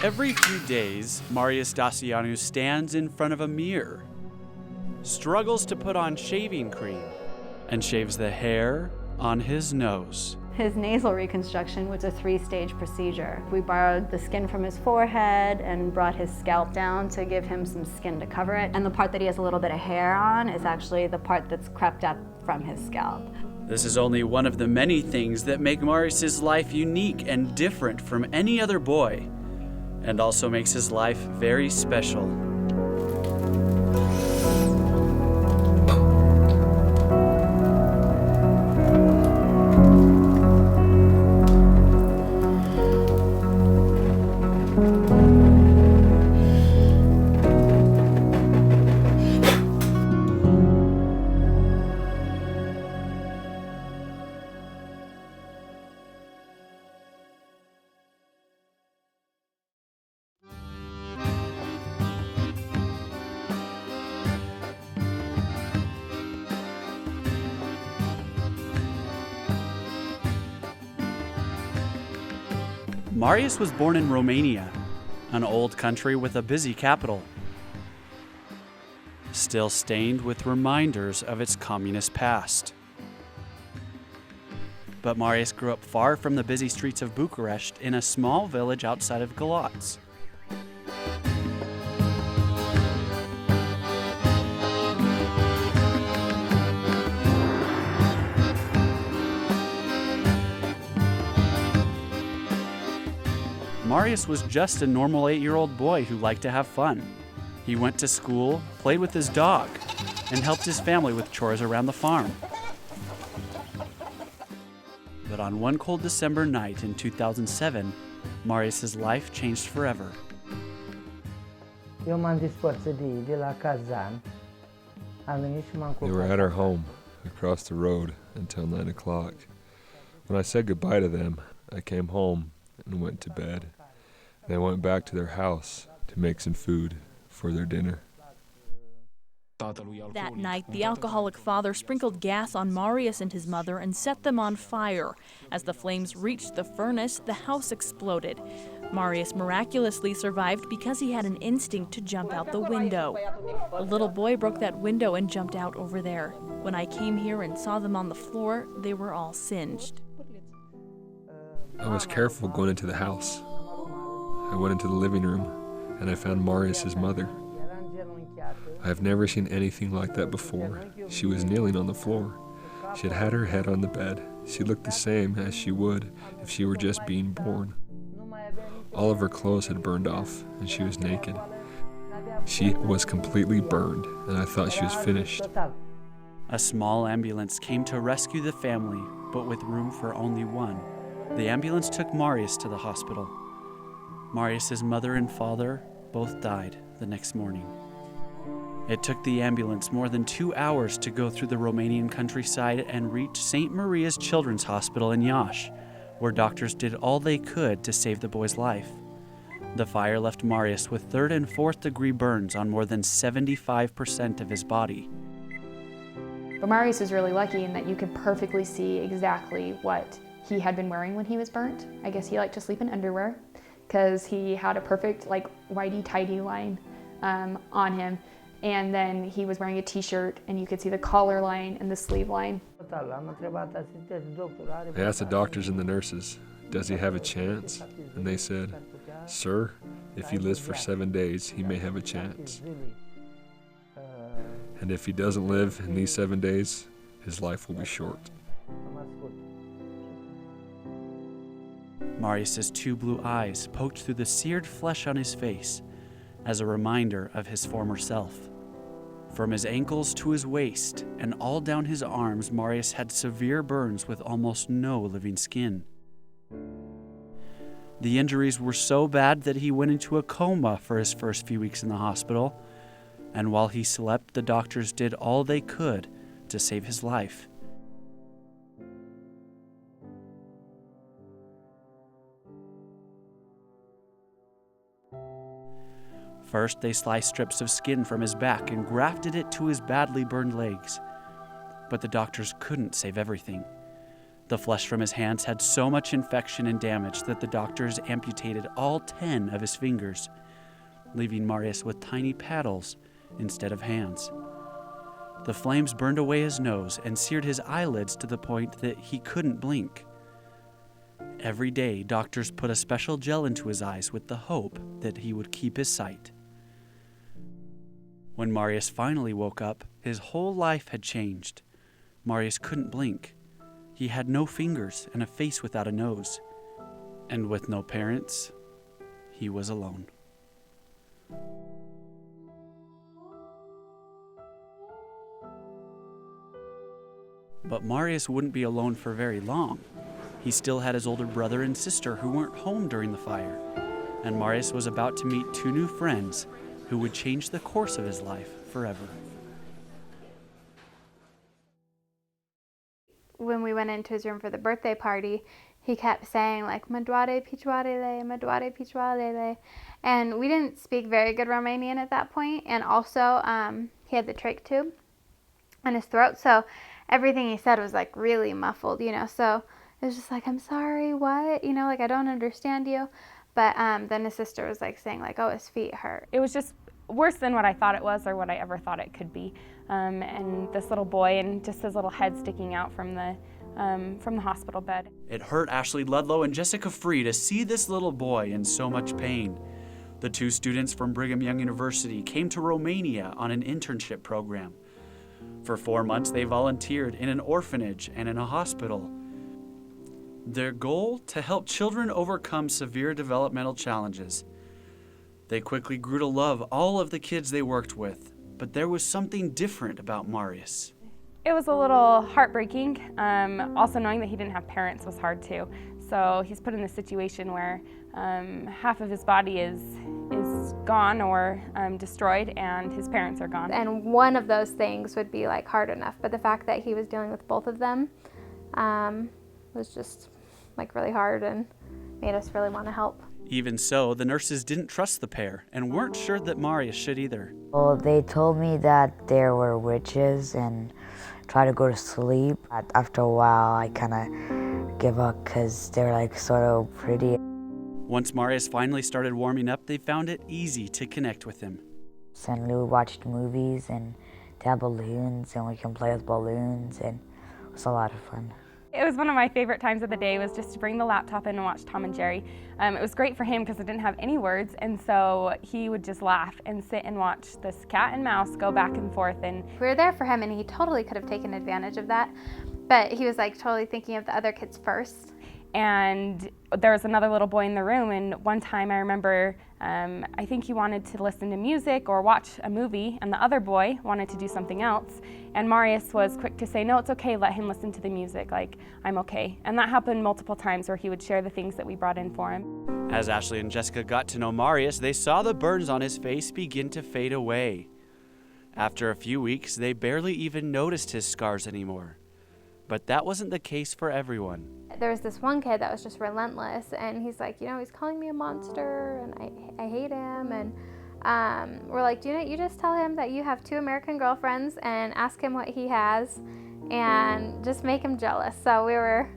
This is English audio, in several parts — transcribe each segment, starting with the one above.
Every few days, Marius Dacianu stands in front of a mirror, struggles to put on shaving cream, and shaves the hair on his nose. His nasal reconstruction was a 3-stage procedure. We borrowed the skin from his forehead and brought his scalp down to give him some skin to cover it. And the part that he has a little bit of hair on is actually the part that's crept up from his scalp. This is only one of the many things that make Marius's life unique and different from any other boy, and also makes his life very special. Marius was born in Romania, an old country with a busy capital, still stained with reminders of its communist past. But Marius grew up far from the busy streets of Bucharest in a small village outside of Galați. Marius was just a normal 8-year-old boy who liked to have fun. He went to school, played with his dog, and helped his family with chores around the farm. But on one cold December night in 2007, Marius's life changed forever. They were at our home, across the road, until 9 o'clock. When I said goodbye to them, I came home and went to bed. They went back to their house to make some food for their dinner. That night, the alcoholic father sprinkled gas on Marius and his mother and set them on fire. As the flames reached the furnace, the house exploded. Marius miraculously survived because he had an instinct to jump out the window. A little boy broke that window and jumped out over there. When I came here and saw them on the floor, they were all singed. I was careful going into the house. I went into the living room and I found Marius's mother. I have never seen anything like that before. She was kneeling on the floor. She had her head on the bed. She looked the same as she would if she were just being born. All of her clothes had burned off and she was naked. She was completely burned and I thought she was finished. A small ambulance came to rescue the family, but with room for only one. The ambulance took Marius to the hospital. Marius's mother and father both died the next morning. It took the ambulance more than 2 hours to go through the Romanian countryside and reach St. Maria's Children's Hospital in Iași, where doctors did all they could to save the boy's life. The fire left Marius with 3rd and 4th degree burns on more than 75% of his body. But Marius was really lucky in that you could perfectly see exactly what he had been wearing when he was burnt. I guess he liked to sleep in underwear because he had a perfect whitey-tidy line on him. And then he was wearing a t-shirt and you could see the collar line and the sleeve line. I asked the doctors and the nurses, does he have a chance? And they said, sir, if he lives for 7 days, he may have a chance. And if he doesn't live in these 7 days, his life will be short. Marius's 2 blue eyes poked through the seared flesh on his face as a reminder of his former self. From his ankles to his waist and all down his arms, Marius had severe burns with almost no living skin. The injuries were so bad that he went into a coma for his first few weeks in the hospital, and while he slept, the doctors did all they could to save his life. First, they sliced strips of skin from his back and grafted it to his badly burned legs. But the doctors couldn't save everything. The flesh from his hands had so much infection and damage that the doctors amputated all 10 of his fingers, leaving Marius with tiny paddles instead of hands. The flames burned away his nose and seared his eyelids to the point that he couldn't blink. Every day, doctors put a special gel into his eyes with the hope that he would keep his sight. When Marius finally woke up, his whole life had changed. Marius couldn't blink. He had no fingers and a face without a nose. And with no parents, he was alone. But Marius wouldn't be alone for very long. He still had his older brother and sister who weren't home during the fire. And Marius was about to meet 2 new friends who would change the course of his life forever. When we went into his room for the birthday party, he kept saying like, Madoare Pichoarele, Madoare Pichoarele. And we didn't speak very good Romanian at that point. And also, he had the trach tube in his throat. So everything he said was like really muffled, so it was just like, I'm sorry, what? Like, I don't understand you. But then his sister was like saying like, oh, his feet hurt. It was just worse than what I thought it was or what I ever thought it could be. And this little boy and just his little head sticking out from the hospital bed. It hurt Ashley Ludlow and Jessica Free to see this little boy in so much pain. The 2 students from Brigham Young University came to Romania on an internship program. For 4 months, they volunteered in an orphanage and in a hospital. Their goal, to help children overcome severe developmental challenges. They quickly grew to love all of the kids they worked with, but there was something different about Marius. It was a little heartbreaking. Also knowing that he didn't have parents was hard too. So he's put in a situation where half of his body is gone or destroyed and his parents are gone. And one of those things would be like hard enough, but the fact that he was dealing with both of them was just like really hard and made us really want to help. Even so, the nurses didn't trust the pair and weren't sure that Marius should either. Well, they told me that there were witches and try to go to sleep. After a while, I kind of give up because they're like sort of pretty. Once Marius finally started warming up, they found it easy to connect with him. And we watched movies and they have balloons and we can play with balloons and it was a lot of fun. It was one of my favorite times of the day was just to bring the laptop in and watch Tom and Jerry. It was great for him because it didn't have any words, and so he would just laugh and sit and watch this cat and mouse go back and forth. And we were there for him, and he totally could have taken advantage of that, but he was like totally thinking of the other kids first. And there was another little boy in the room, and one time I remember, I think he wanted to listen to music or watch a movie, and the other boy wanted to do something else. And Marius was quick to say, no, it's okay, let him listen to the music, like, I'm okay. And that happened multiple times where he would share the things that we brought in for him. As Ashley and Jessica got to know Marius, they saw the burns on his face begin to fade away. After a few weeks, they barely even noticed his scars anymore. But that wasn't the case for everyone. There was this one kid that was just relentless, and he's like, he's calling me a monster, and I hate him, and we're like, you just tell him that you have 2 American girlfriends and ask him what he has and just make him jealous. So we were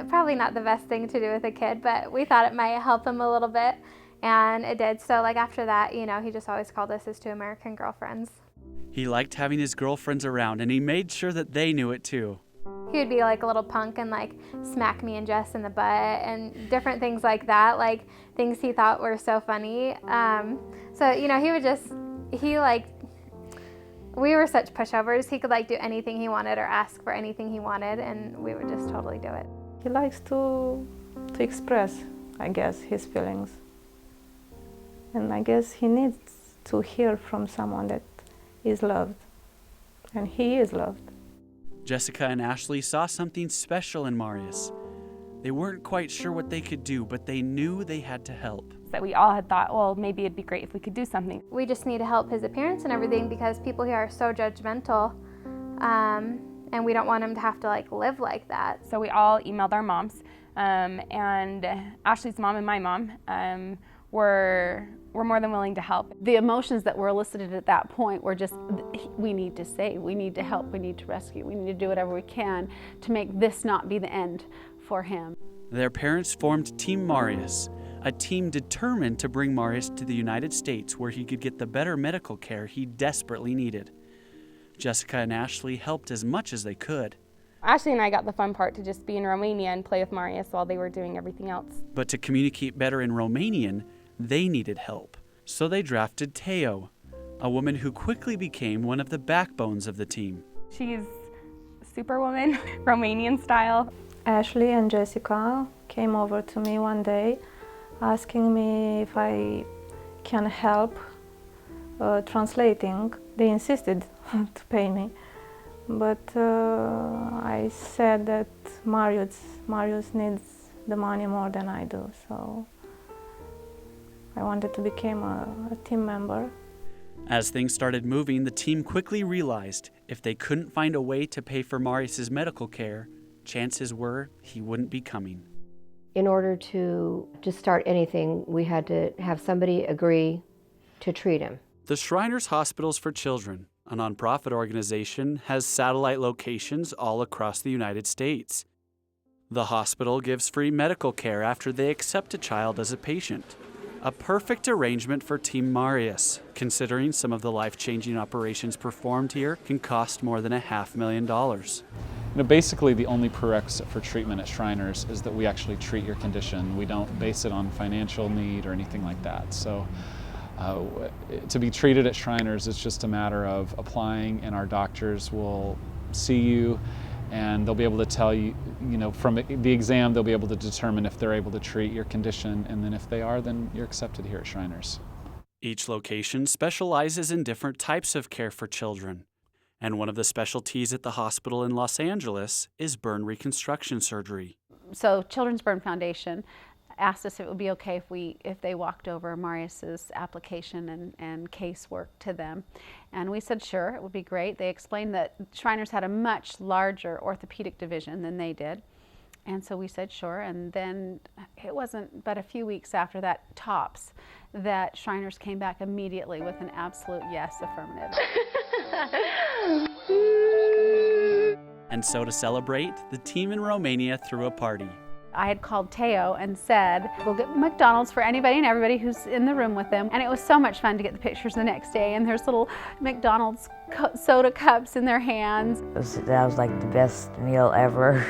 probably not the best thing to do with a kid, but we thought it might help him a little bit, and it did. So like after that, he just always called us his 2 American girlfriends. He liked having his girlfriends around, and he made sure that they knew it too. He would be like a little punk and like smack me and Jess in the butt and different things like that, like things he thought were so funny. So, he would just, we were such pushovers. He could like do anything he wanted or ask for anything he wanted, and we would just totally do it. He likes to express, I guess, his feelings. And I guess he needs to hear from someone that is loved. And he is loved. Jessica and Ashley saw something special in Marius. They weren't quite sure what they could do, but they knew they had to help. That we all had thought, well, maybe it'd be great if we could do something. We just need to help his appearance and everything because people here are so judgmental, and we don't want him to have to like live like that. So we all emailed our moms, and Ashley's mom and my mom were we're more than willing to help. The emotions that were elicited at that point were just, we need to save, we need to help, we need to rescue, we need to do whatever we can to make this not be the end for him. Their parents formed Team Marius, a team determined to bring Marius to the United States where he could get the better medical care he desperately needed. Jessica and Ashley helped as much as they could. Ashley and I got the fun part to just be in Romania and play with Marius while they were doing everything else. But to communicate better in Romanian, they needed help. So they drafted Teo, a woman who quickly became one of the backbones of the team. She's Superwoman, Romanian style. Ashley and Jessica came over to me one day asking me if I can help translating. They insisted to pay me, but I said that Marius needs the money more than I do, so I wanted to become a team member. As things started moving, the team quickly realized if they couldn't find a way to pay for Marius's medical care, chances were he wouldn't be coming. In order to start anything, we had to have somebody agree to treat him. The Shriners Hospitals for Children, a nonprofit organization, has satellite locations all across the United States. The hospital gives free medical care after they accept a child as a patient. A perfect arrangement for Team Marius, considering some of the life-changing operations performed here can cost more than $500,000. Basically, the only prerequisite for treatment at Shriners is that we actually treat your condition. We don't base it on financial need or anything like that. So to be treated at Shriners, it's just a matter of applying, and our doctors will see you, and they'll be able to tell you, from the exam, they'll be able to determine if they're able to treat your condition, and then if they are, then you're accepted here at Shriners. Each location specializes in different types of care for children, and one of the specialties at the hospital in Los Angeles is burn reconstruction surgery. So Children's Burn Foundation asked us if it would be okay if they walked over Marius's application and casework to them. And we said sure, it would be great. They explained that Shriners had a much larger orthopedic division than they did. And so we said sure, and then it wasn't but a few weeks after that, tops, that Shriners came back immediately with an absolute yes, affirmative. And so to celebrate, the team in Romania threw a party. I had called Teo and said, we'll get McDonald's for anybody and everybody who's in the room with them. And it was so much fun to get the pictures the next day, and there's little McDonald's soda cups in their hands. That was like the best meal ever,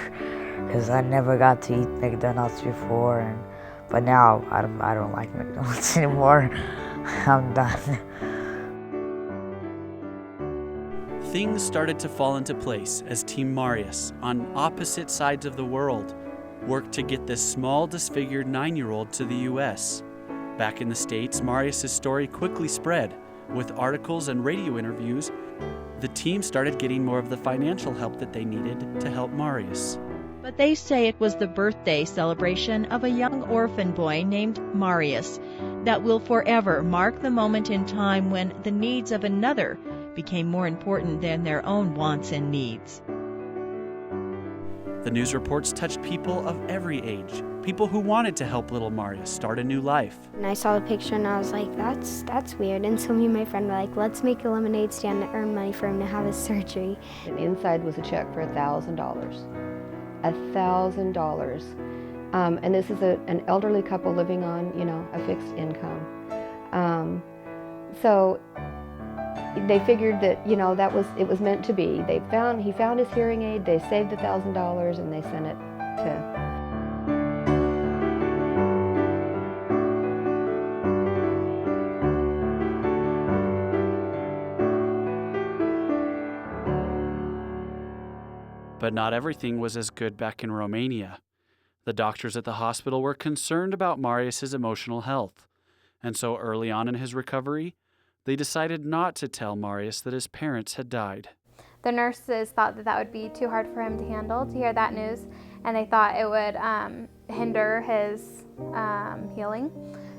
because I never got to eat McDonald's before, but now I don't like McDonald's anymore. I'm done. Things started to fall into place as Team Marius, on opposite sides of the world, worked to get this small, disfigured 9-year-old to the U.S. Back in the States, Marius's story quickly spread. With articles and radio interviews, the team started getting more of the financial help that they needed to help Marius. But they say it was the birthday celebration of a young orphan boy named Marius that will forever mark the moment in time when the needs of another became more important than their own wants and needs. The news reports touched people of every age, people who wanted to help little Marius start a new life. And I saw the picture and I was like, that's weird. And so me and my friend were like, let's make a lemonade stand to earn money for him to have his surgery. And inside was a check for $1,000. $1,000. And this is an elderly couple living on, a fixed income. So they figured that, it was meant to be. He found his hearing aid, they saved $1,000, and they sent it to. But not everything was as good back in Romania. The doctors at the hospital were concerned about Marius's emotional health, and so early on in his recovery, they decided not to tell Marius that his parents had died. The nurses thought that would be too hard for him to handle, to hear that news, and they thought it would hinder his healing.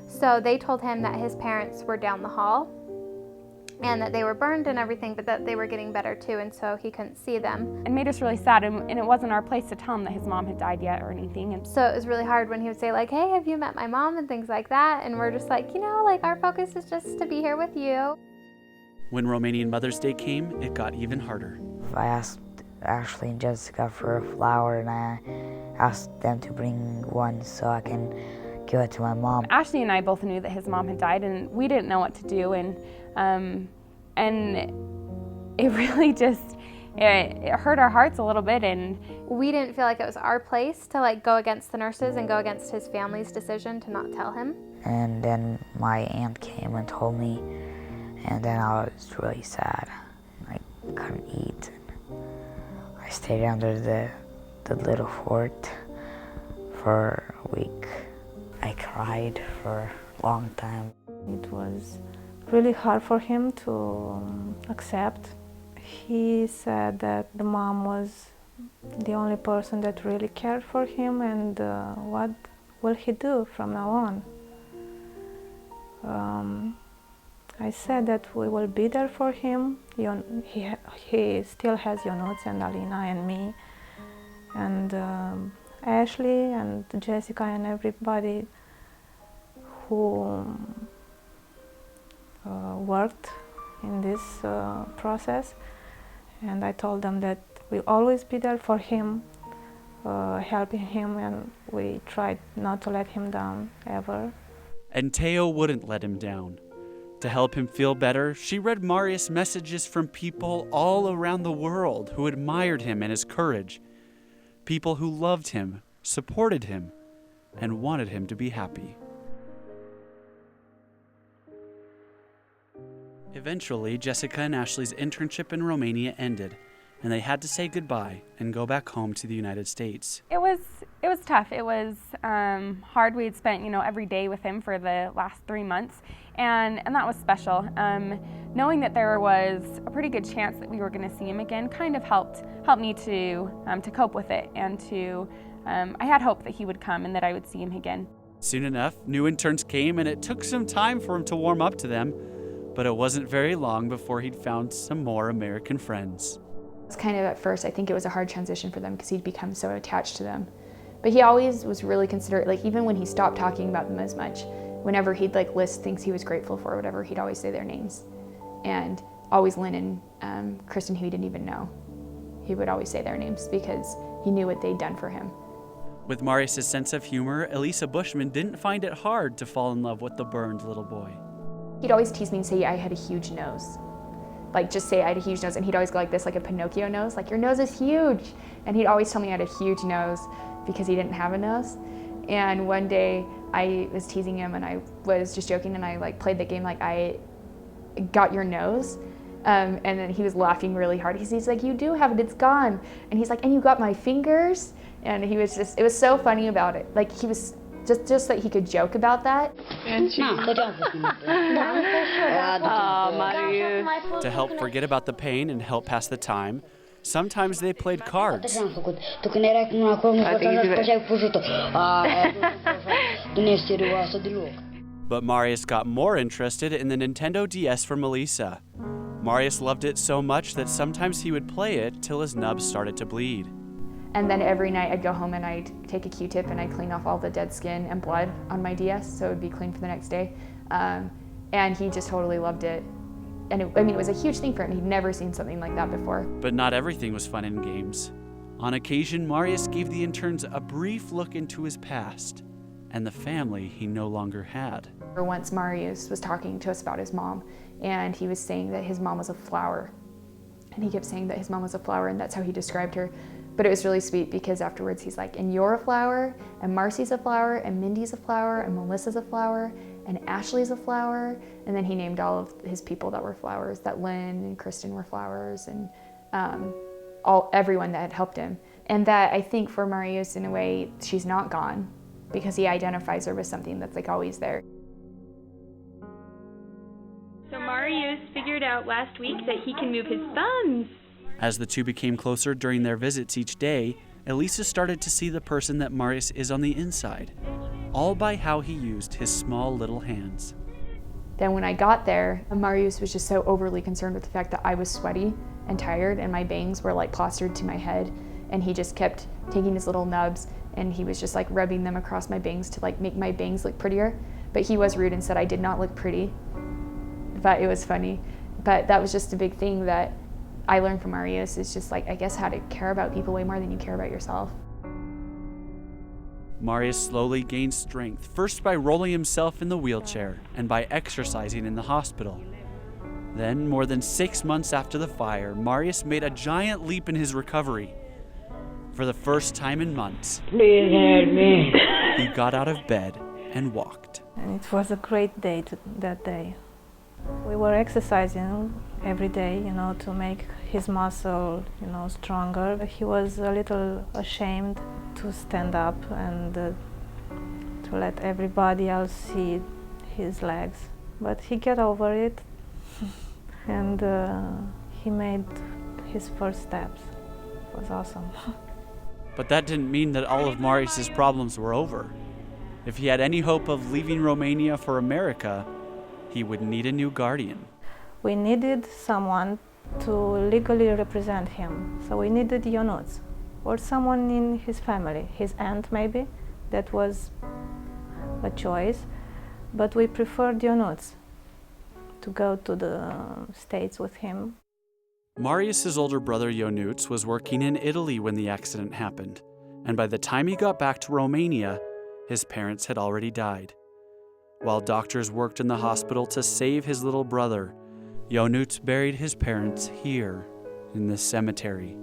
So they told him that his parents were down the hall, and that they were burned and everything, but that they were getting better too, and so he couldn't see them. It made us really sad, and it wasn't our place to tell him that his mom had died yet or anything. And so it was really hard when he would say like, hey, have you met my mom, and things like that, and we're just like, you know, like our focus is just to be here with you. When Romanian Mother's Day came, it got even harder. I asked Ashley and Jessica for a flower, and I asked them to bring one so I can give it to my mom. Ashley and I both knew that his mom had died, and we didn't know what to do, and it really just, it hurt our hearts a little bit, and we didn't feel like it was our place to like go against the nurses and go against his family's decision to not tell him. And then my aunt came and told me, and then I was really sad. I couldn't eat. I stayed under the little fort for a week. I cried for a long time. It was really hard for him to accept. He said that the mom was the only person that really cared for him, and what will he do from now on? I said that we will be there for him. He still has Ionuț and Alina and me, and Ashley and Jessica and everybody who worked in this process. And I told them that we'll always be there for him, helping him, and we tried not to let him down ever. And Teo wouldn't let him down. To help him feel better, she read Marius messages from people all around the world who admired him and his courage. People who loved him, supported him, and wanted him to be happy. Eventually, Jessica and Ashley's internship in Romania ended, and they had to say goodbye and go back home to the United States. It was tough. It was hard. We had spent, every day with him for the last 3 months, and that was special. Knowing that there was a pretty good chance that we were going to see him again kind of helped me to cope with it, and I had hope that he would come and that I would see him again. Soon enough, new interns came, and it took some time for him to warm up to them, but it wasn't very long before he'd found some more American friends. It's kind of at first, I think it was a hard transition for them because he'd become so attached to them. But he always was really considerate, like even when he stopped talking about them as much, whenever he'd list things he was grateful for or whatever, he'd always say their names. And always Lynn and Kristen, who he didn't even know, he would always say their names because he knew what they'd done for him. With Marius' sense of humor, Elisa Bushman didn't find it hard to fall in love with the burned little boy. He'd always tease me and say I had a huge nose. Just say I had a huge nose, and he'd always go like this, like a Pinocchio nose, like your nose is huge. And he'd always tell me I had a huge nose because he didn't have a nose. And one day I was teasing him and I was just joking, and I played the game like I got your nose. And then he was laughing really hard. He's like, you do have it, it's gone. And he's like, and you got my fingers? And he was it was so funny about it. He was just that he could joke about that. To help forget about the pain and help pass the time, sometimes they played cards. But Marius got more interested in the Nintendo DS for Melissa. Marius loved it so much that sometimes he would play it till his nubs started to bleed. And then every night I'd go home and I'd take a Q-tip and I'd clean off all the dead skin and blood on my DS so it would be clean for the next day. And he just totally loved it. And it was a huge thing for him. He'd never seen something like that before. But not everything was fun in games. On occasion, Marius gave the interns a brief look into his past and the family he no longer had. Once Marius was talking to us about his mom, and he was saying that his mom was a flower. And he kept saying that his mom was a flower, and that's how he described her. But it was really sweet because afterwards he's like, and you're a flower, and Marcy's a flower, and Mindy's a flower, and Melissa's a flower, and Ashley's a flower. And then he named all of his people that were flowers, that Lynn and Kristen were flowers, and everyone that had helped him. And that I think for Marius, in a way, she's not gone because he identifies her with something that's always there. So Marius figured out last week that he can move his thumbs. As the two became closer during their visits each day, Elisa started to see the person that Marius is on the inside, all by how he used his small little hands. Then when I got there, Marius was just so overly concerned with the fact that I was sweaty and tired and my bangs were like plastered to my head, and he just kept taking his little nubs and he was just like rubbing them across my bangs to like make my bangs look prettier. But he was rude and said I did not look pretty, but it was funny. But that was just a big thing that I learned from Marius, is just like, I guess, how to care about people way more than you care about yourself. Marius slowly gained strength, first by rolling himself in the wheelchair and by exercising in the hospital. Then, more than 6 months after the fire, Marius made a giant leap in his recovery. For the first time in months, please help me. He got out of bed and walked. And it was a great day that day. We were exercising every day, to make his muscle, stronger. He was a little ashamed to stand up and to let everybody else see his legs. But he got over it and he made his first steps. It was awesome. But that didn't mean that all of Marius's problems were over. If he had any hope of leaving Romania for America, he would need a new guardian. We needed someone to legally represent him. So we needed Ionuț, or someone in his family, his aunt maybe. That was a choice. But we preferred Ionuț to go to the States with him. Marius's older brother Ionuț was working in Italy when the accident happened, and by the time he got back to Romania, his parents had already died. While doctors worked in the hospital to save his little brother, Ionuț buried his parents here in this cemetery.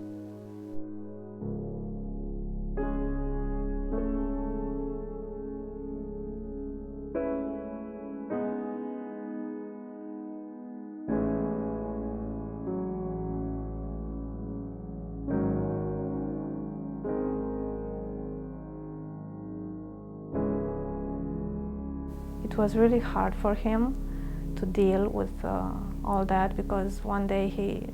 It was really hard for him to deal with all that, because one day he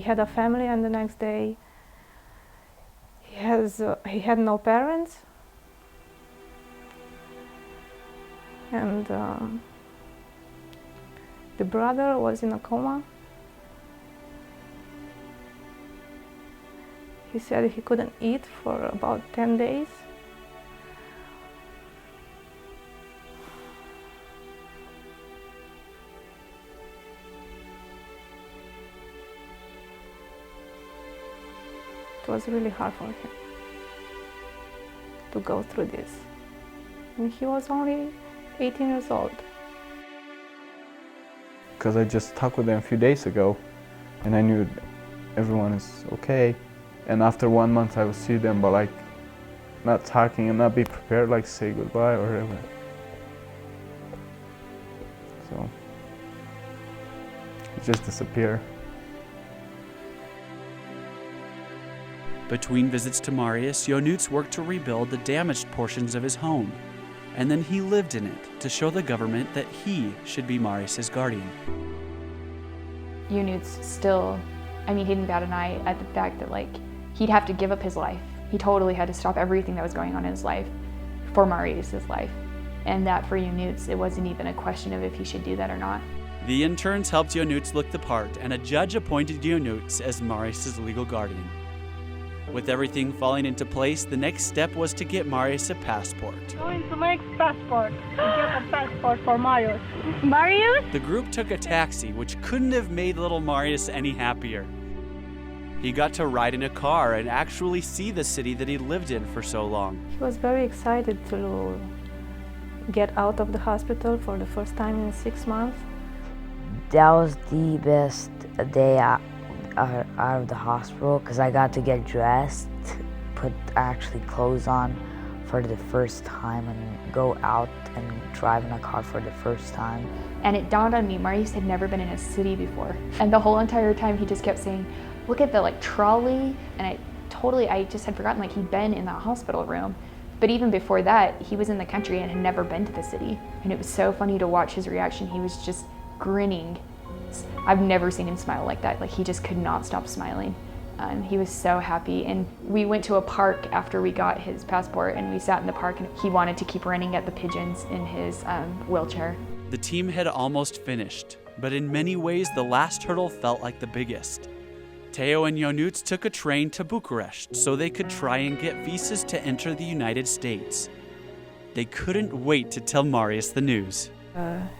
had a family and the next day he had no parents, and the brother was in a coma. He said he couldn't eat for about 10 days. It was really hard for him to go through this. And he was only 18 years old. Because I just talked with them a few days ago and I knew everyone is okay. And after 1 month I would see them, but like not talking and not be prepared, like say goodbye or whatever. So it just disappeared. Between visits to Marius, Ionuț worked to rebuild the damaged portions of his home, and then he lived in it to show the government that he should be Marius's guardian. Ionuț still, he didn't bat an eye at the fact that he'd have to give up his life. He totally had to stop everything that was going on in his life for Marius's life. And that for Ionuț, it wasn't even a question of if he should do that or not. The interns helped Ionuț look the part, and a judge appointed Ionuț as Marius's legal guardian. With everything falling into place, the next step was to get Marius a passport. Going to make passport, to get a passport for Marius. Marius? The group took a taxi, which couldn't have made little Marius any happier. He got to ride in a car and actually see the city that he lived in for so long. He was very excited to get out of the hospital for the first time in 6 months. That was the best day out of the hospital, because I got to get dressed, put actually clothes on for the first time, and go out and drive in a car for the first time. And it dawned on me, Marius had never been in a city before. And the whole entire time he just kept saying, look at the trolley. And I just had forgotten he'd been in that hospital room. But even before that, he was in the country and had never been to the city. And it was so funny to watch his reaction. He was just grinning. I've never seen him smile like that. He just could not stop smiling. He was so happy. And we went to a park after we got his passport, and we sat in the park, and he wanted to keep running at the pigeons in his wheelchair. The team had almost finished, but in many ways the last hurdle felt like the biggest. Teo and Ionuț took a train to Bucharest so they could try and get visas to enter the United States. They couldn't wait to tell Marius the news.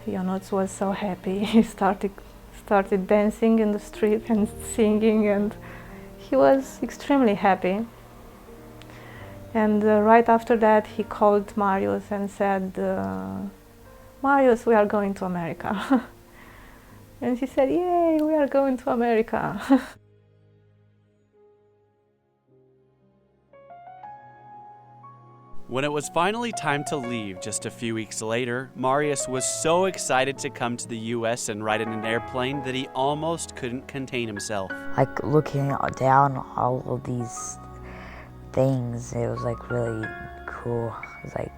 Ionuț was so happy. He started dancing in the street and singing, and he was extremely happy. And right after that, he called Marius and said, Marius, we are going to America. And he said, yay, we are going to America. When it was finally time to leave just a few weeks later, Marius was so excited to come to the US and ride in an airplane that he almost couldn't contain himself. Like looking down all of these things, it was like really cool. It was like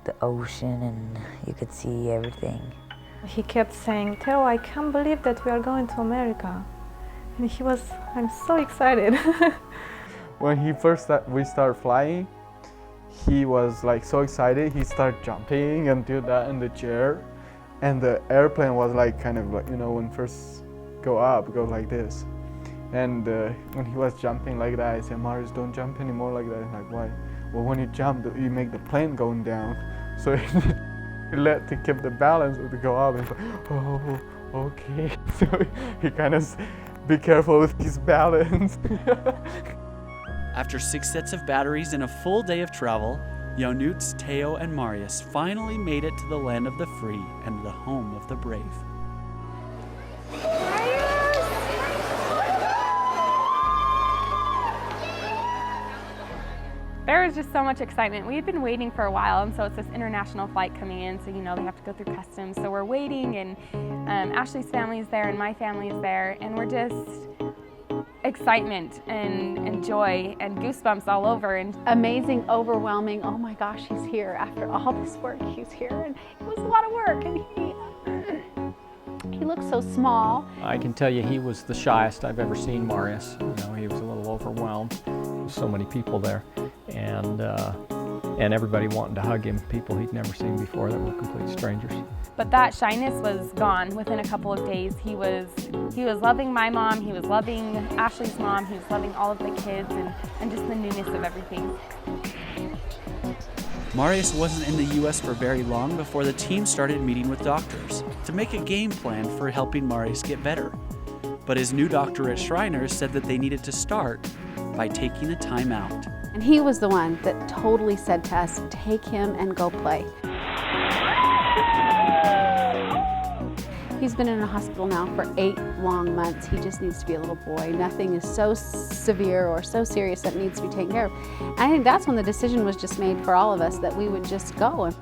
the ocean and you could see everything. He kept saying, Teo, I can't believe that we are going to America. And I'm so excited. When we started flying, he was like so excited. He started jumping and do that in the chair. And the airplane was like kind of like, you know, when first go like this. And when he was jumping like that, I said, Marius, don't jump anymore like that. He's like, why? Well, when you jump, you make the plane going down. So he let to keep the balance to go up. He's like, oh, okay. So he kind of be careful with his balance. After 6 sets of batteries and a full day of travel, Ionuț, Teo, and Marius finally made it to the land of the free and the home of the brave. There was just so much excitement. We had been waiting for a while, and so it's this international flight coming in, so you know they have to go through customs. So we're waiting, and Ashley's family is there, and my family is there, and we're just excitement and joy and goosebumps all over. And amazing, overwhelming, oh my gosh, he's here. After all this work, he's here. And it was a lot of work, and he looked so small. I can tell you he was the shyest I've ever seen Marius. You know, he was a little overwhelmed. There's so many people there, and everybody wanting to hug him, people he'd never seen before that were complete strangers. But that shyness was gone within a couple of days. He was loving my mom, he was loving Ashley's mom, he was loving all of the kids, and just the newness of everything. Marius wasn't in the US for very long before the team started meeting with doctors to make a game plan for helping Marius get better. But his new doctor at Shriners said that they needed to start by taking a time out. And he was the one that totally said to us, take him and go play. He's been in a hospital now for 8 long months. He just needs to be a little boy. Nothing is so severe or so serious that needs to be taken care of. And I think that's when the decision was just made for all of us that we would just go. And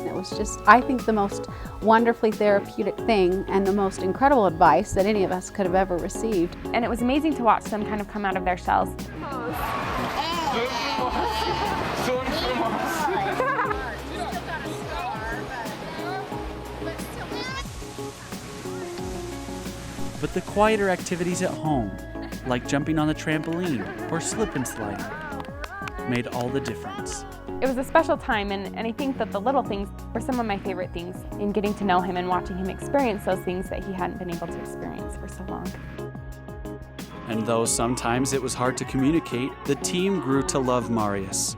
it was just, I think, the most wonderfully therapeutic thing and the most incredible advice that any of us could have ever received. And it was amazing to watch them kind of come out of their shells. But the quieter activities at home, like jumping on the trampoline or slip and sliding, made all the difference. It was a special time, and I think that the little things were some of my favorite things in getting to know him and watching him experience those things that he hadn't been able to experience for so long. And though sometimes it was hard to communicate, the team grew to love Marius.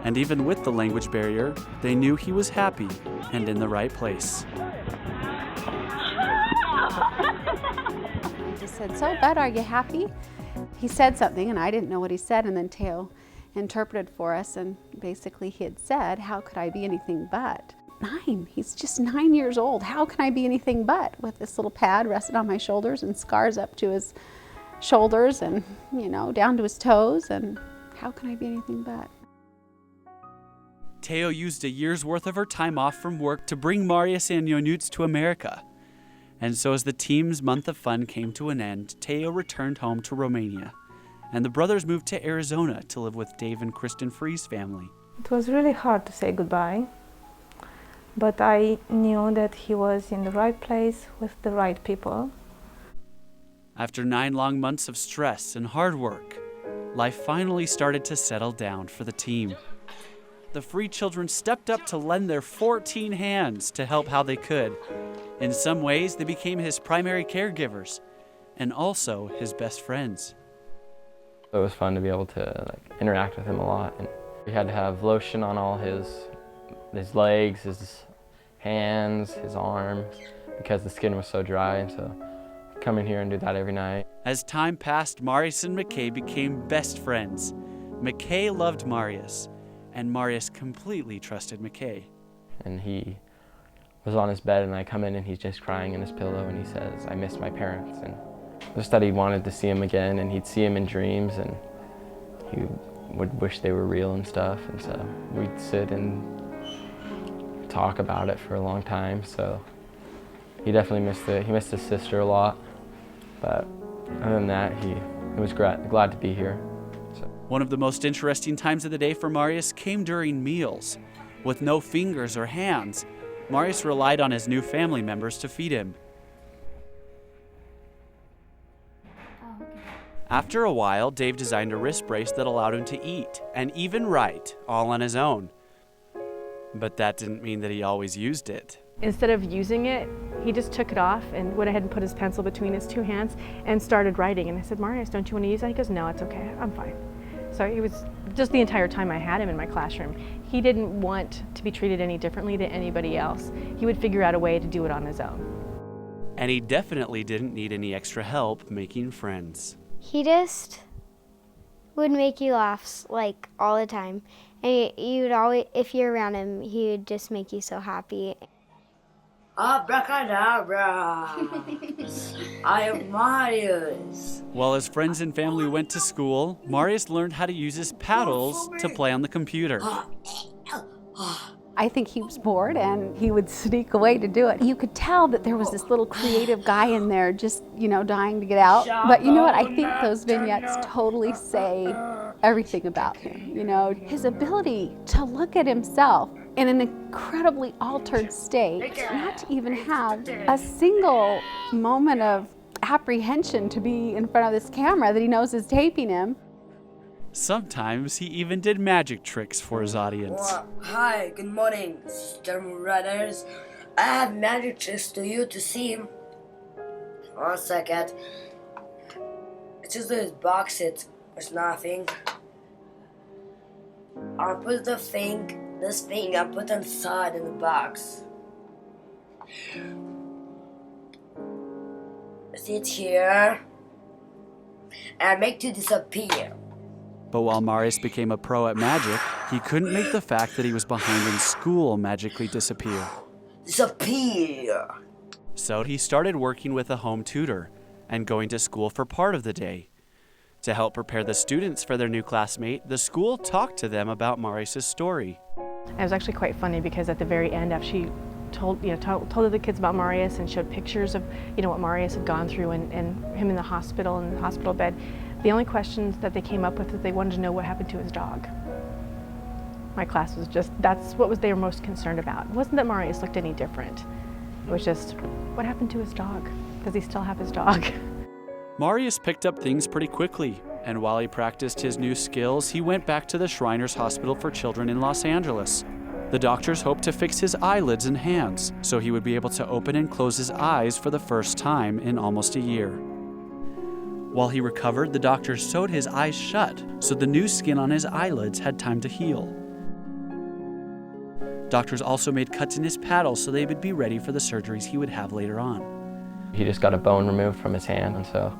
And even with the language barrier, they knew he was happy and in the right place. He just said, so Bud, are you happy? He said something and I didn't know what he said, and then Teo interpreted for us, and basically he had said, how could I be anything but? 9, he's just 9 years old. How can I be anything but? With this little pad rested on my shoulders and scars up to his shoulders and, you know, down to his toes, and how can I be anything but? Teo used a year's worth of her time off from work to bring Marius and Ionuț to America. And so as the team's month of fun came to an end, Teo returned home to Romania, and the brothers moved to Arizona to live with Dave and Kristen Free's family. It was really hard to say goodbye, but I knew that he was in the right place with the right people. After 9 long months of stress and hard work, life finally started to settle down for the team. the Free children stepped up to lend their 14 hands to help how they could. In some ways, they became his primary caregivers and also his best friends. It was fun to be able to interact with him a lot. And we had to have lotion on all his legs, his hands, his arms, because the skin was so dry, and so come in here and do that every night. As time passed, Marius and McKay became best friends. McKay loved Marius, and Marius completely trusted McKay. And he was on his bed, and I come in and he's just crying in his pillow, and he says, "I miss my parents." And just that he wanted to see him again, and he'd see him in dreams, and he would wish they were real and stuff. And so we'd sit and talk about it for a long time. So he definitely missed his sister a lot. But other than that, he was glad to be here. So. One of the most interesting times of the day for Marius came during meals. With no fingers or hands, Marius relied on his new family members to feed him. After a while, Dave designed a wrist brace that allowed him to eat and even write, all on his own. But that didn't mean that he always used it. Instead of using it, he just took it off and went ahead and put his pencil between his two hands and started writing. And I said, "Marius, don't you want to use that?" He goes, "No, it's okay, I'm fine." So he was, just the entire time I had him in my classroom, he didn't want to be treated any differently than anybody else. He would figure out a way to do it on his own. And he definitely didn't need any extra help making friends. He just would make you laugh like all the time. And you would always, if you're around him, he would just make you so happy. Abracadabra! I am Marius. While his friends and family went to school, Marius learned how to use his paddles to play on the computer. I think he was bored and he would sneak away to do it. You could tell that there was this little creative guy in there just, dying to get out. But you know what? I think those vignettes totally say everything about him. His ability to look at himself in an incredibly altered state, not to even have a single moment of apprehension to be in front of this camera that he knows is taping him. Sometimes he even did magic tricks for his audience. Hi, good morning, Sister Brothers. I have magic tricks to you to see. 1 second. It's just this box, there's nothing. I'll put this thing I put inside in the box. Sit here and make it disappear. But while Marius became a pro at magic, he couldn't make the fact that he was behind in school magically disappear. Disappear! So he started working with a home tutor and going to school for part of the day. To help prepare the students for their new classmate, the school talked to them about Marius' story. It was actually quite funny because at the very end, after she told the kids about Marius and showed pictures of what Marius had gone through and him in the hospital bed, the only questions that they came up with is they wanted to know what happened to his dog. My class was that's what they were most concerned about. It wasn't that Marius looked any different. It was just, what happened to his dog? Does he still have his dog? Marius picked up things pretty quickly, and while he practiced his new skills, he went back to the Shriners Hospital for Children in Los Angeles. The doctors hoped to fix his eyelids and hands, so he would be able to open and close his eyes for the first time in almost a year. While he recovered, the doctors sewed his eyes shut, so the new skin on his eyelids had time to heal. Doctors also made cuts in his paddles so they would be ready for the surgeries he would have later on. He just got a bone removed from his hand, and so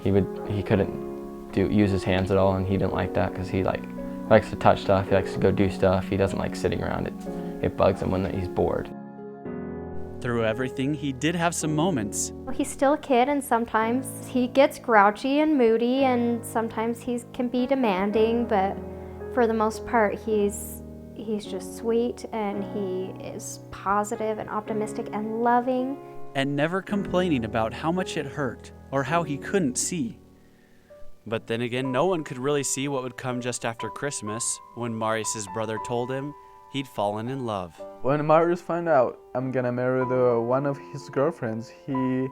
he couldn't use his hands at all, and he didn't like that because he likes to touch stuff, he likes to go do stuff, he doesn't like sitting around. It bugs him when he's bored. Through everything, he did have some moments. He's still a kid, and sometimes he gets grouchy and moody, and sometimes he can be demanding, but for the most part, he's just sweet, and he is positive and optimistic and loving. And never complaining about how much it hurt or how he couldn't see. But then again, no one could really see what would come just after Christmas, when Marius' brother told him he'd fallen in love. When Marius found out I'm gonna marry one of his girlfriends, he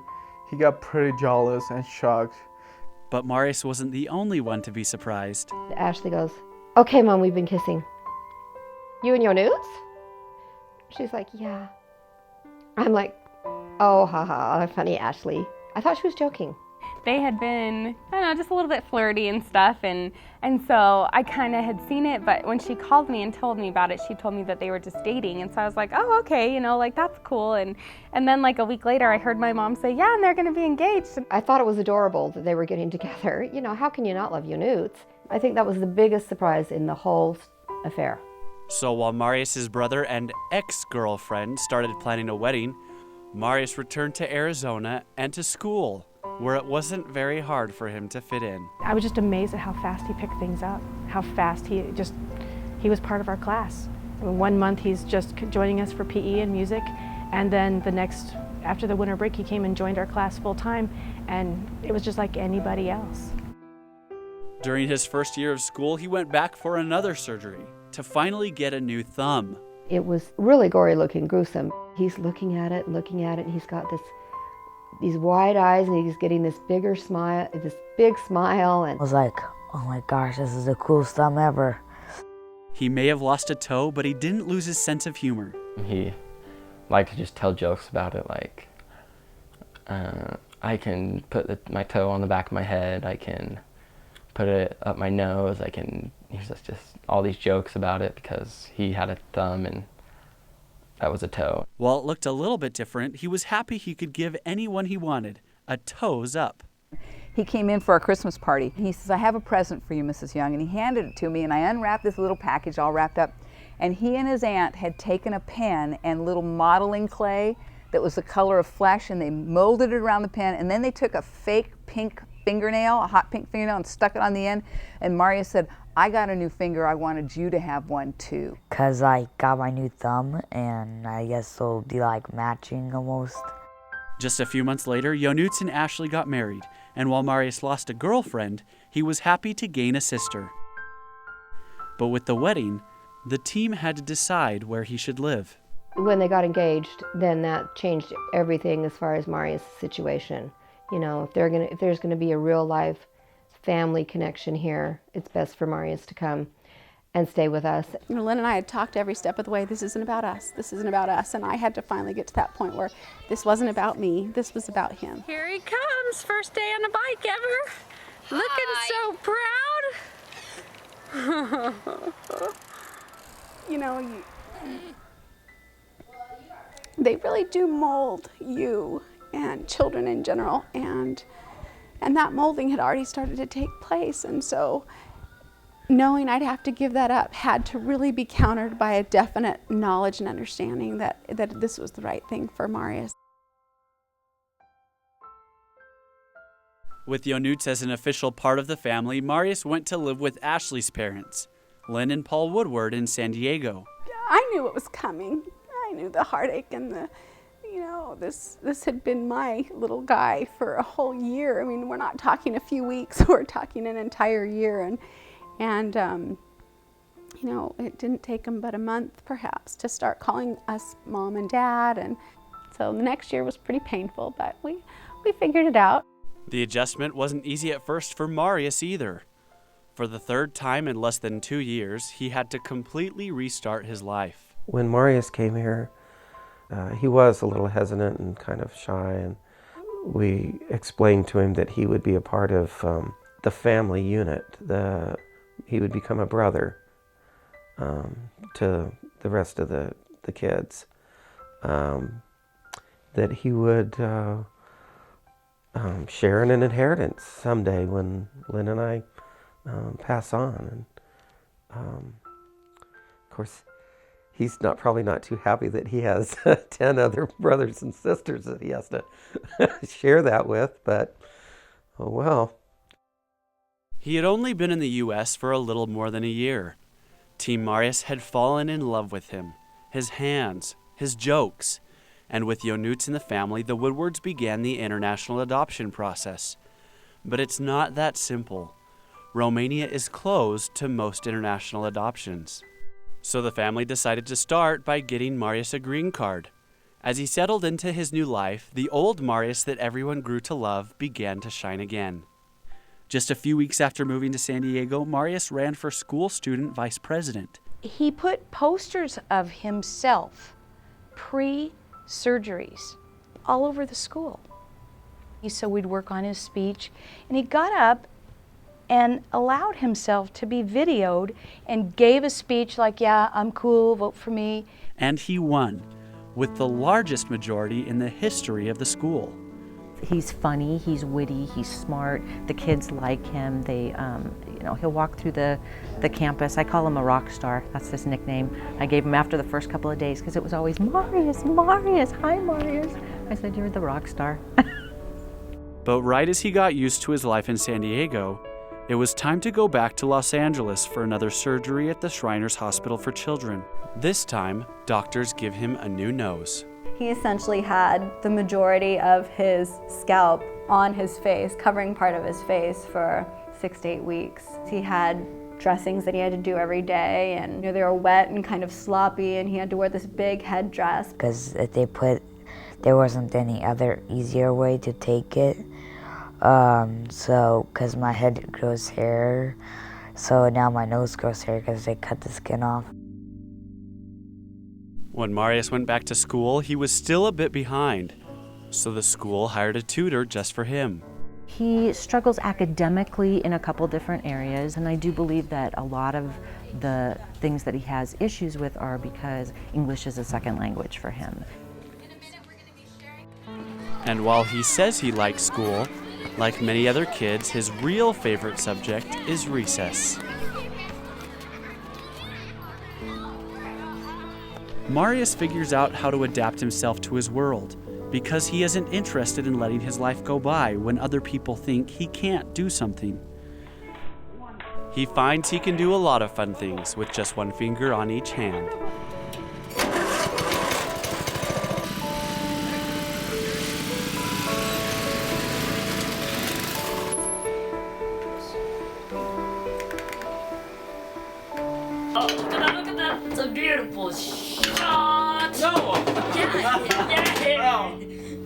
got pretty jealous and shocked. But Marius wasn't the only one to be surprised. Ashley goes, "Okay, Mom, we've been kissing." You and Yonuts? She's like, yeah. I'm like, oh, haha, funny, Ashley. I thought she was joking. They had been, I don't know, just a little bit flirty and stuff, and so I kind of had seen it, but when she called me and told me about it, she told me that they were just dating, and so I was like, oh, okay, you know, like, that's cool, and then like a week later, I heard my mom say, yeah, and they're going to be engaged. I thought it was adorable that they were getting together. You know, how can you not love Yonuts? I think that was the biggest surprise in the whole affair. So while Marius' brother and ex-girlfriend started planning a wedding, Marius returned to Arizona and to school, where it wasn't very hard for him to fit in. I was just amazed at how fast he picked things up, how fast he was part of our class. I mean, 1 month he's just joining us for PE and music, and then the next, after the winter break, he came and joined our class full time, and it was just like anybody else. During his first year of school, he went back for another surgery to finally get a new thumb. It was really gory looking, gruesome. He's looking at it, and he's got these wide eyes, and he's getting this big smile. And I was like, oh my gosh, this is the coolest thumb ever. He may have lost a toe, but he didn't lose his sense of humor. He liked to just tell jokes about it, like, I can put my toe on the back of my head, I can put it up my nose, he's just all these jokes about it because he had a thumb and that was a toe. While it looked a little bit different, he was happy he could give anyone he wanted a toes up. He came in for our Christmas party. He says, I have a present for you, Mrs. Young, and he handed it to me, and I unwrapped this little package all wrapped up, and he and his aunt had taken a pen and little modeling clay that was the color of flesh, and they molded it around the pen, and then they took a fake pink fingernail, a hot pink fingernail, and stuck it on the end, and Marius said, I got a new finger, I wanted you to have one too. Because I got my new thumb, and I guess they'll be like matching almost. Just a few months later, Yonuts and Ashley got married, and while Marius lost a girlfriend, he was happy to gain a sister. But with the wedding, the team had to decide where he should live. When they got engaged, then that changed everything as far as Marius' situation. You know, if there's gonna be a real life family connection here, it's best for Marius to come and stay with us. You know, Lynn and I had talked every step of the way, this isn't about us, this isn't about us, and I had to finally get to that point where this wasn't about me, this was about him. Here he comes, first day on the bike ever. Looking so proud. You know, they really do mold you and children in general, and that molding had already started to take place, and so knowing I'd have to give that up had to really be countered by a definite knowledge and understanding that this was the right thing for Marius. With Yonuts as an official part of the family, Marius went to live with Ashley's parents, Lynn and Paul Woodward, in San Diego. I knew it was coming. I knew the heartache and this had been my little guy for a whole year. I mean, we're not talking a few weeks, we're talking an entire year. And you know, it didn't take him but a month, perhaps, to start calling us mom and dad. And so the next year was pretty painful, but we figured it out. The adjustment wasn't easy at first for Marius either. For the third time in less than 2 years, he had to completely restart his life. When Marius came here, he was a little hesitant and kind of shy, and we explained to him that he would be a part of the family unit. He would become a brother to the rest of the kids. That he would share in an inheritance someday when Lynn and I pass on. And of course, he's probably not too happy that he has 10 other brothers and sisters that he has to share that with, but oh well. He had only been in the U.S. for a little more than a year. Team Marius had fallen in love with him, his hands, his jokes, and with Yonuts in the family, the Woodwards began the international adoption process. But it's not that simple. Romania is closed to most international adoptions. So the family decided to start by getting Marius a green card. As he settled into his new life, the old Marius that everyone grew to love began to shine again. Just a few weeks after moving to San Diego, Marius ran for school student vice president. He put posters of himself, pre-surgeries, all over the school. So we'd work on his speech, and he got up and allowed himself to be videoed and gave a speech like, yeah, I'm cool, vote for me. And he won, with the largest majority in the history of the school. He's funny, he's witty, he's smart. The kids like him. They, he'll walk through the campus. I call him a rock star. That's his nickname. I gave him after the first couple of days because it was always, Marius, Marius, hi Marius. I said, you're the rock star. But right as he got used to his life in San Diego, it was time to go back to Los Angeles for another surgery at the Shriners Hospital for Children. This time, doctors give him a new nose. He essentially had the majority of his scalp on his face, covering part of his face for 6 to 8 weeks. He had dressings that he had to do every day, and they were wet and kind of sloppy, and he had to wear this big headdress. Because there wasn't any other easier way to take it. Because my head grows hair, so now my nose grows hair because they cut the skin off. When Marius went back to school, he was still a bit behind, so the school hired a tutor just for him. He struggles academically in a couple different areas, and I do believe that a lot of the things that he has issues with are because English is a second language for him. And while he says he likes school, like many other kids, his real favorite subject is recess. Marius figures out how to adapt himself to his world because he isn't interested in letting his life go by when other people think he can't do something. He finds he can do a lot of fun things with just one finger on each hand. Oh, look at that. It's a beautiful shot. No.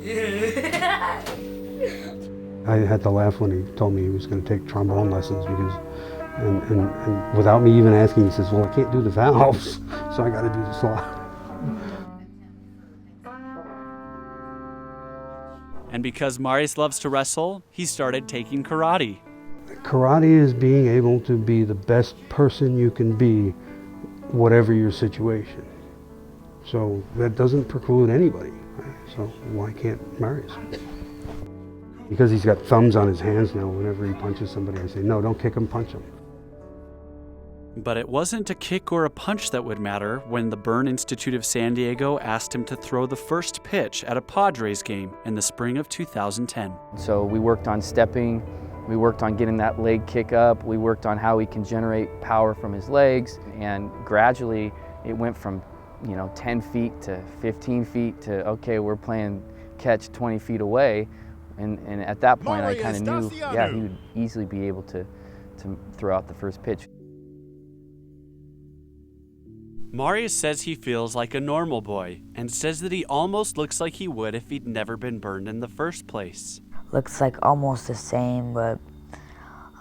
Yeah. I had to laugh when he told me he was going to take trombone lessons because, and without me even asking, he says, well, I can't do the valves, so I got to do the slide. And because Marius loves to wrestle, he started taking karate. Karate is being able to be the best person you can be, whatever your situation. So that doesn't preclude anybody. Right? So why can't Marius? Because he's got thumbs on his hands now, whenever he punches somebody, I say, no, don't kick him, punch him. But it wasn't a kick or a punch that would matter when the Burn Institute of San Diego asked him to throw the first pitch at a Padres game in the spring of 2010. So we worked on stepping, we worked on getting that leg kick up, we worked on how he can generate power from his legs, and gradually it went from 10 feet to 15 feet to, okay, we're playing catch 20 feet away. And at that point, I kind of knew, yeah, he would easily be able to throw out the first pitch. Marius says he feels like a normal boy and says that he almost looks like he would if he'd never been burned in the first place. Looks like almost the same, but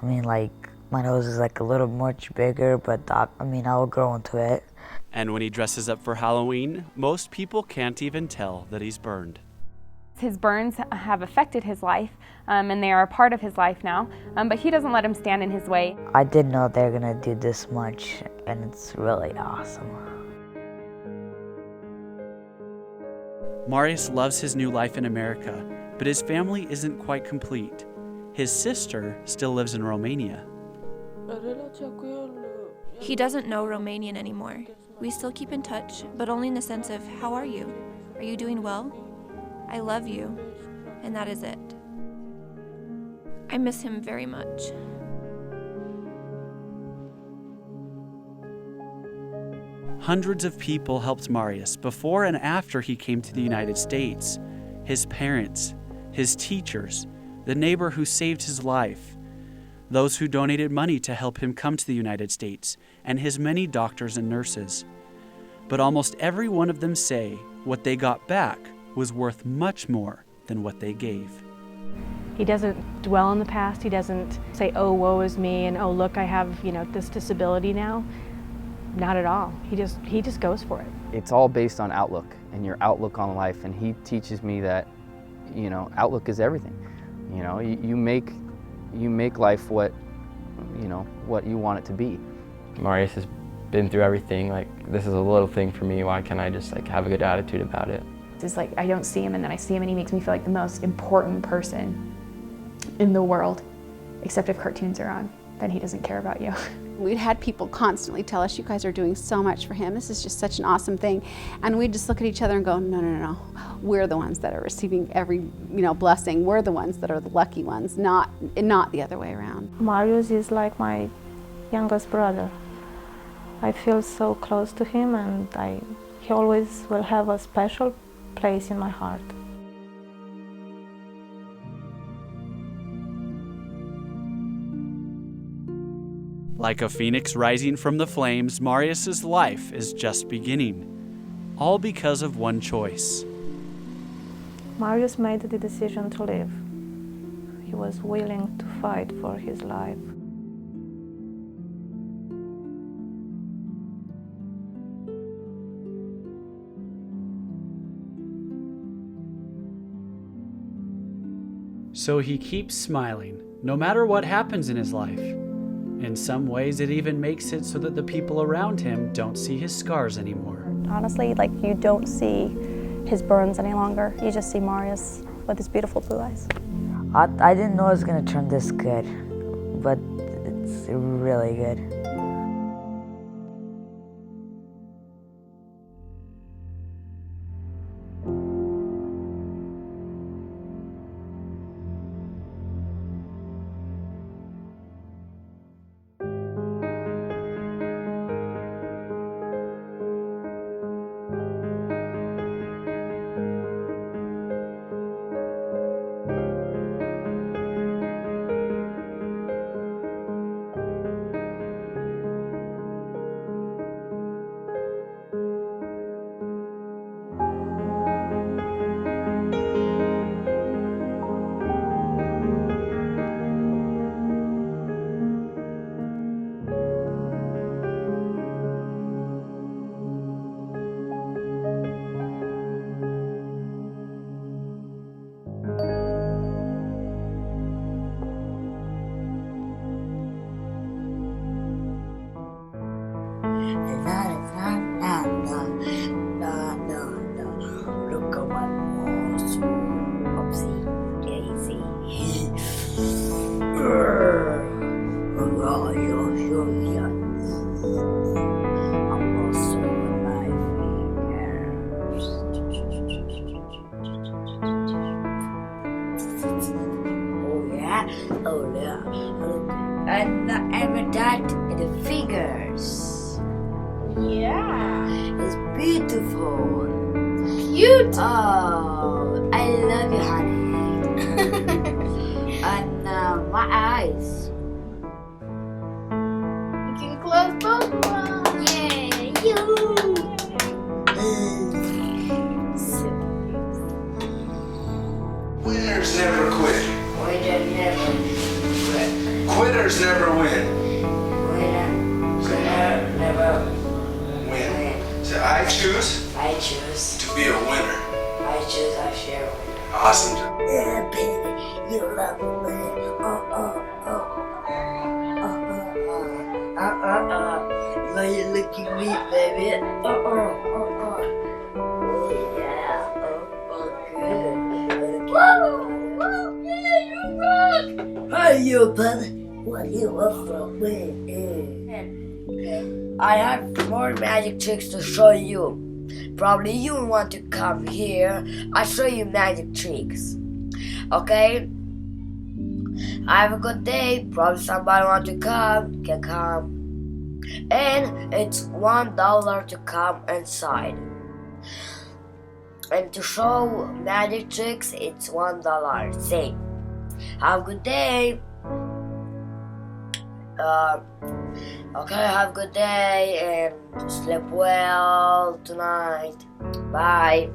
I mean, like, my nose is like a little much bigger, but I'll grow into it. And when he dresses up for Halloween, most people can't even tell that he's burned. His burns have affected his life, and they are a part of his life now, but he doesn't let them stand in his way. I didn't know they're gonna do this much, and it's really awesome. Marius loves his new life in America, but his family isn't quite complete. His sister still lives in Romania. He doesn't know Romanian anymore. We still keep in touch, but only in the sense of, how are you? Are you doing well? I love you, and that is it. I miss him very much. Hundreds of people helped Marius before and after he came to the United States. His parents, his teachers, the neighbor who saved his life, those who donated money to help him come to the United States, and his many doctors and nurses. But almost every one of them say what they got back was worth much more than what they gave. He doesn't dwell on the past. He doesn't say, oh, woe is me, and oh, look, I have, this disability now. Not at all. He just goes for it. It's all based on outlook and your outlook on life, and he teaches me that, you know, outlook is everything. You know, you make life what, you know, what you want it to be. Marius has been through everything. Like, this is a little thing for me. Why can't I just like have a good attitude about it? It's like I don't see him, and then I see him, and he makes me feel like the most important person in the world. Except if cartoons are on, then he doesn't care about you. We'd had people constantly tell us, you guys are doing so much for him. This is just such an awesome thing. And we'd just look at each other and go, no, no, no, no. We're the ones that are receiving every, blessing. We're the ones that are the lucky ones, not the other way around. Marius is like my youngest brother. I feel so close to him, and he always will have a special place in my heart. Like a phoenix rising from the flames, Marius's life is just beginning, all because of one choice. Marius made the decision to live. He was willing to fight for his life. So he keeps smiling, no matter what happens in his life. In some ways, it even makes it so that the people around him don't see his scars anymore. Honestly, like, you don't see his burns any longer. You just see Marius with his beautiful blue eyes. I didn't know it was going to turn this good, but it's really good. Look at my balls. Oopsie daisy. I'm also alive. Oh yeah? Oh yeah. And ever that the fingers. Yeah. It's beautiful. Cute. Oh, I love you, honey. And my eyes. You can close both of them. Yeah, you. Winners never quit. Winners never quit. Quitters never win. Winner never Win. So I choose I choose to be a winner. I choose I share winner. Awesome. Yeah, baby, you love me. Now you look at me, baby. Oh yeah. Good. Whoa, yeah, you rock. Hey, you brother. What you want from me? I have more magic tricks to show you. Probably you want to come here. I'll show you magic tricks. Okay? Have a good day. Probably somebody want to come, can come. And it's $1 to come inside. And to show magic tricks, it's $1. Say, have a good day. Okay, have a good day and sleep well tonight. Bye.